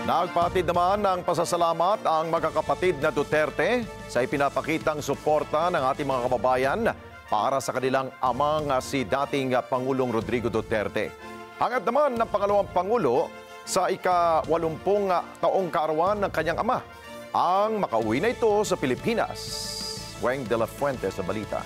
Nagpatid naman ng pasasalamat ang magkakapatid na Duterte sa ipinapakitang suporta ng ating mga kababayan para sa kanilang amang si dating Pangulong Rodrigo Duterte. Hangad naman ng pangalawang Pangulo sa ika-80 taong kaarawan ng kanyang ama ang makauwi na ito sa Pilipinas. Weng de la Fuente sa balita.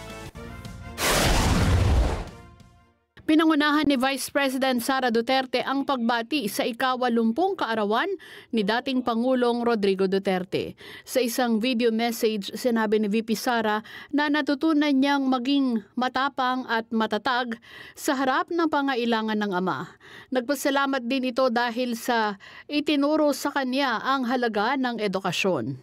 Pinangunahan ni Vice President Sara Duterte ang pagbati sa ika-80 kaarawan ni dating Pangulong Rodrigo Duterte. Sa isang video message, sinabi ni VP Sara na natutunan niyang maging matapang at matatag sa harap ng pangailangan ng ama. Nagpasalamat din ito dahil sa itinuro sa kanya ang halaga ng edukasyon.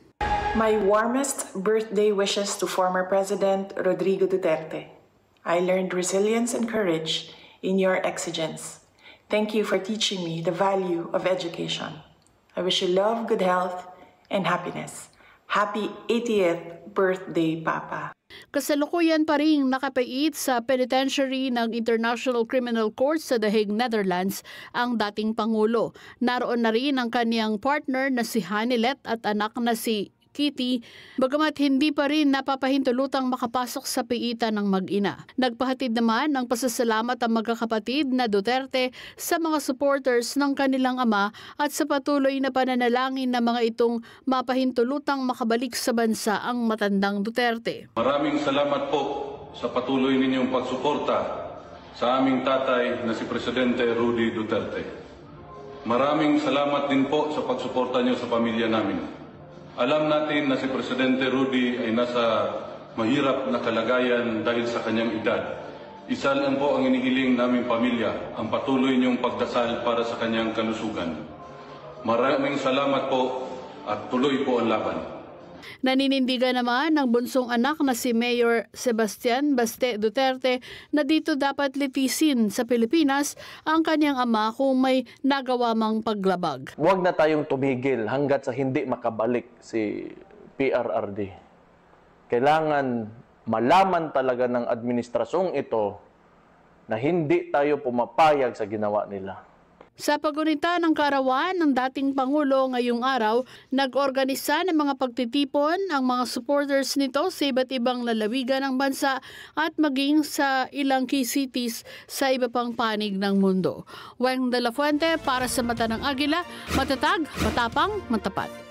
My warmest birthday wishes to former President Rodrigo Duterte. I learned resilience and courage in your exigence. Thank you for teaching me the value of education. I wish you love, good health, and happiness. Happy 80th birthday, Papa. Kasalukuyan pa ring nakapait sa penitentiary ng International Criminal Court sa The Hague, Netherlands ang dating Pangulo. Naroon na rin ang kaniyang partner na si Hanilet at anak na si Kitty, bagamat hindi pa rin napapahintulutang makapasok sa piitan ng mag-ina. Nagpahatid naman ng pasasalamat ang magkakapatid na Duterte sa mga supporters ng kanilang ama at sa patuloy na pananalangin na mga itong mapahintulutang makabalik sa bansa ang matandang Duterte. Maraming salamat po sa patuloy ninyong pagsuporta sa aming tatay na si Presidente Rudy Duterte. Maraming salamat din po sa pagsuporta niyo sa pamilya namin. Alam natin na si Presidente Rudy ay nasa mahirap na kalagayan dahil sa kanyang edad. Isa lang po ang inihiling naming pamilya, ang patuloy niyong pagdasal para sa kanyang kalusugan. Maraming salamat po at tuloy po ang laban. Naninindigan naman ng bunsong anak na si Mayor Sebastian Baste Duterte na dito dapat litisin sa Pilipinas ang kanyang ama kung may nagawa mang paglabag. Huwag na tayong tumigil hanggat sa hindi makabalik si PRRD. Kailangan malaman talaga ng administrasyong ito na hindi tayo pumapayag sa ginawa nila. Sa pagunita ng kaarawan ng dating Pangulo ngayong araw, nag-organisa ng mga pagtitipon ang mga supporters nito sa iba't ibang lalawigan ng bansa at maging sa ilang key cities sa iba pang panig ng mundo. Weng de la Fuente para sa Mata ng Agila, matatag, matapang, matapat.